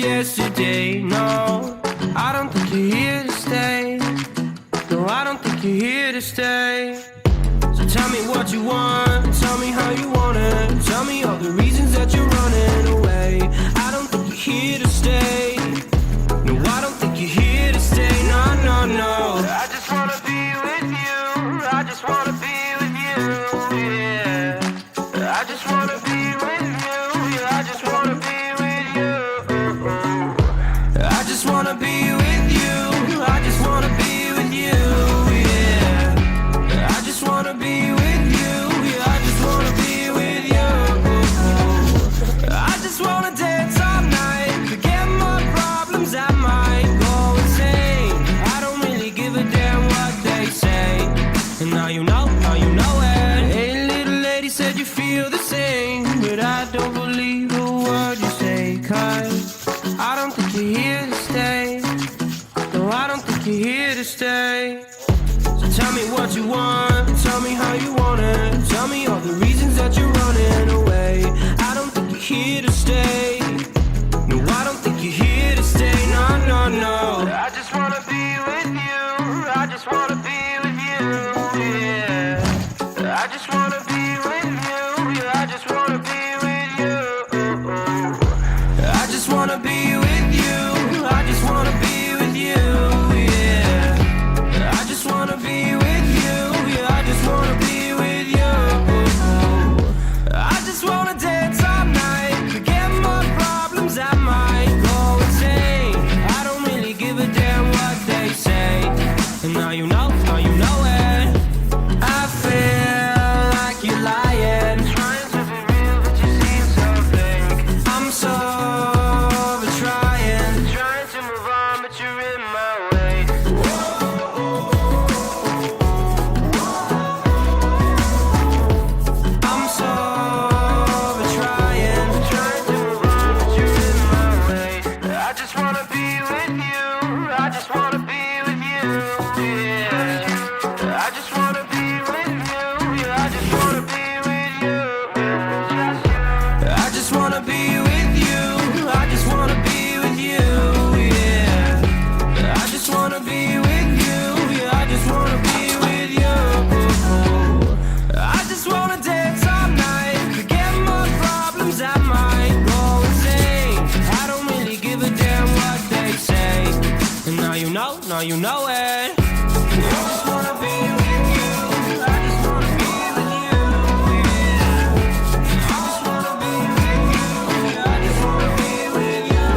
yesterday. No, I don't think you're here to stay. No, I don't think you're here to stay. So tell me what you want, tell me how you want it. Tell me all the reasons that you're running away. I don't think you're here to stay. No, I don't think you're here to stay. No, no, no. I just wanna be with you. I just wanna be with you, yeah. I just wanna be with you. Yeah, I just wanna be with you. I just wanna be with you. I just wanna be with you, yeah. I just wanna be with you. Yeah, I just wanna be with you. I just wanna dance all night, forget my problems, I might go insane. I don't really give a damn what they say. And now you know it. Hey, little lady said you feel the same, but I don't believe a word you say. Cause I don't think you're here to stay. No, I don't think you're here to stay. So tell me what you want, tell me how you want it. Tell me all the reasons that you're running away. I don't think you're here to stay. No, I don't think you're here to stay. No, no, no. I just wanna be with you. I just wanna be with you, yeah. I just wanna be with you. Yeah, I just wanna be with you. I just wanna be with you. I just wanna be with you, yeah. I just wanna be with you. Yeah, I just wanna be with you. I just wanna dance all night, forget my problems, I might go insane. I don't really give a damn what they say. And now you know it. I feel like you're lying, trying to be real, but you seem so fake. I'm so over trying to move on, but you're in my way. I'm so over trying to move on, but you're in my way. I just wanna be with you. I just wanna be with you, yeah. I just wanna be with you. Yeah, I just wanna be with you. I just wanna be with you. I just wanna be with you, yeah. I just wanna be with you. Yeah, I just wanna be with you. I just wanna dance all night, forget my problems, I might go insane. I don't really give a damn what they say. And now you know it. I just wanna be with you. I just wanna be with you, yeah. I just wanna be with you. Yeah, I just wanna be with you.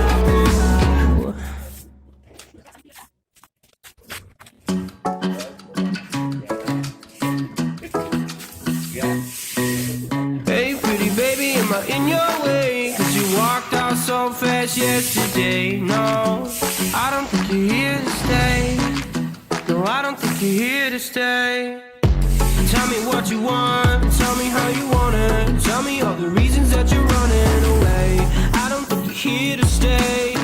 Hey, pretty baby, am I in your way? Cause you walked out so fast yesterday. No, I don't think you're here to stay. No, I don't think you're here to stay. Tell me what you want, tell me how you want it. Tell me all the reasons that you're running away. I don't think you're here to stay.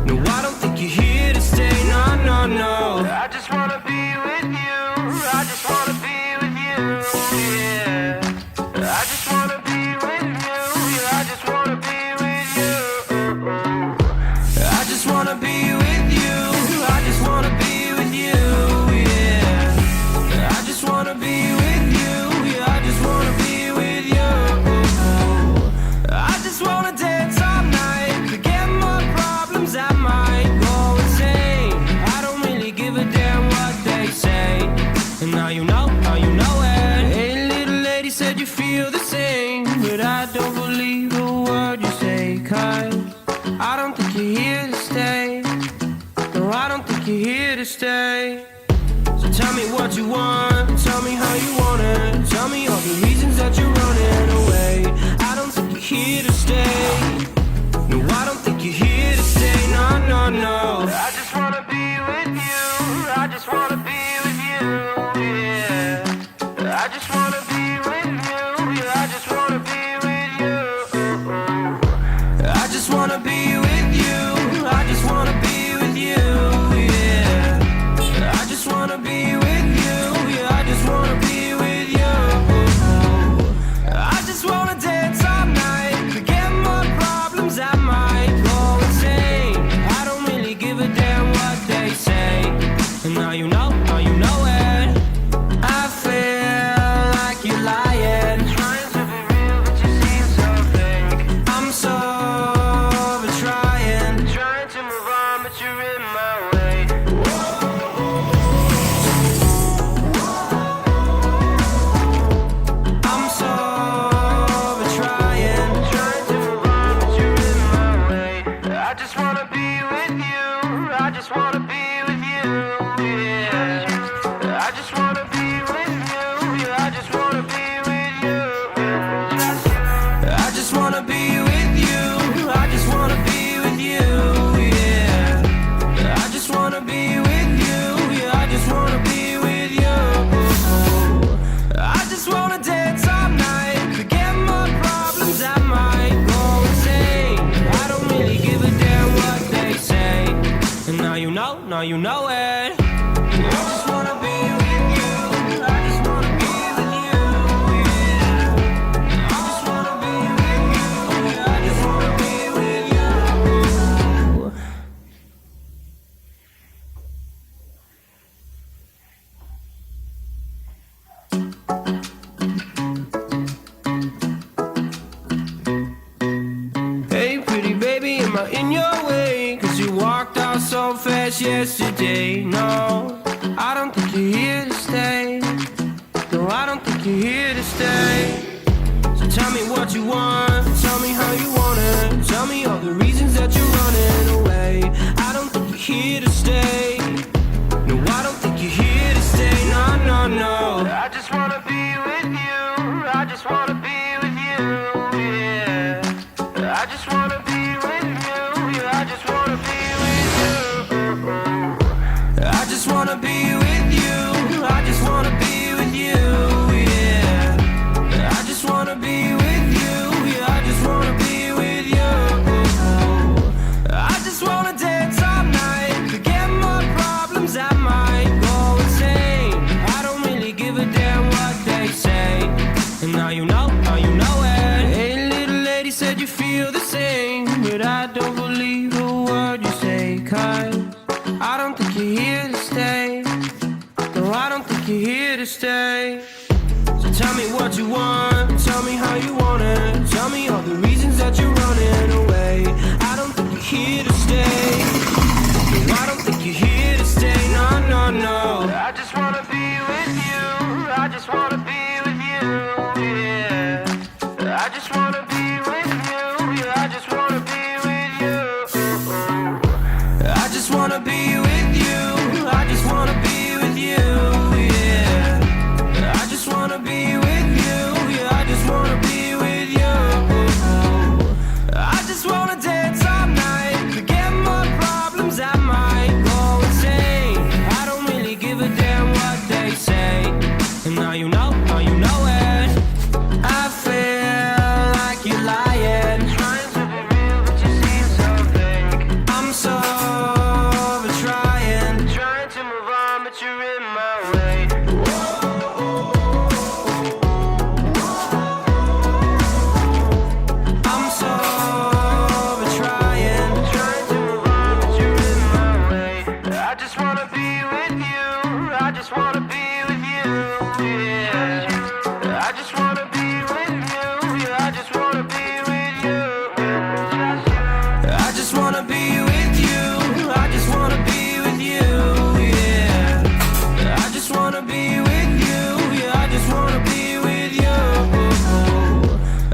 No, I don't think you're here to stay. No, no, no. I just wanna be with you. I just wanna be with you, yeah. I just wanna be with you. Yeah, I just wanna be with you. I just wanna be with you. I just wanna be with you, yeah. I just wanna be with you. Yeah, I just wanna be with you. I just wanna dance all night, forget my problems, I might go insane. I don't really give a damn what they say. And now you know it. Hey, little lady said you feel the same, but I don't believe a word you say. Cause I don't think you're here to stay. No, I don't think you're here to stay. So tell me what you want, tell me how you want it. Tell me all the reasons that you're running away. I don't think you're here to stay. No, I don't think you're here to stay. No, no, no. I just wanna be with you. I just wanna be with you, yeah. I just wanna be with you. Yeah, I just wanna be with you. I just wanna be with you. I just wanna be with you, yeah. I just wanna be with you. Yeah, you know it. I just wanna be with you. I just wanna be with you. Yeah. I just wanna be with you. Yeah, I just wanna be with you. Hey, pretty baby, am I in your way? 'Cause you walked out so fast yesterday. No, I don't think you're here to stay. No, I don't think you're here to stay. So tell me what you want. Tell me how you want it. Tell me all the reasons that you're running away. I don't think you're here to stay. No, I don't think you're here to stay. No, no, no. I just wanna be with you. I just wanna be with you. Yeah. I just wanna be with you. Yeah, I just wanna be with you. I just wanna be with you. I just wanna be with you. Yeah. I just wanna be with you. Yeah, I just wanna be with you. I just wanna dance all night. Forget my problems, I might go insane. I don't really give a damn what they say. And now you know it. Hey, little lady said you feel the same, but I don't believe a word you say. 'Cause I don't think you're here to stay. No, I don't think you're here to stay. So tell me what you want. Tell me how you want it. Tell me all the reasons that you're running away. I don't think you're here to stay. No, I don't think you're here to stay. No, no, no. I just wanna be with you. I just wanna be with you. Yeah. I just wanna be with you. Yeah, I just wanna be with you. I just wanna be with you. I just wanna be with you. Yeah. I just wanna be with you. Yeah, I just wanna be with you. I just wanna dance all night. Forget my problems, I might go insane. I don't really give a damn what they say. And now you know it. I feel like you're lying. Trying to be real, but you seem so fake. I'm so over trying to move on, but you're in my way. I'm so over trying to move on, but you're in my way. I just wanna be with you. I just wanna be with you. Yeah. I just wanna be with you. Yeah, I just wanna be with you. I just wanna be with you. I just wanna be with you. Yeah. I just wanna be with you. Yeah, I just wanna be with you.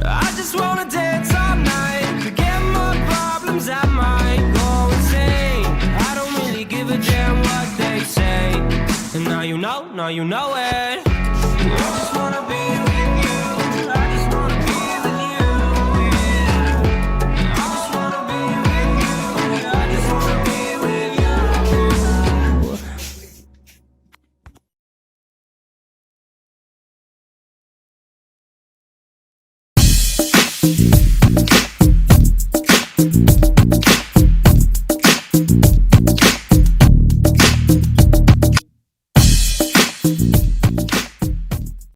I just wanna dance all night. Forget my problems, I might go insane. I don't really give a damn what they say. And now you know it. I just wanna be with you. I just wanna be with you. Yeah. I just wanna be with you. Yeah, I just wanna be with you.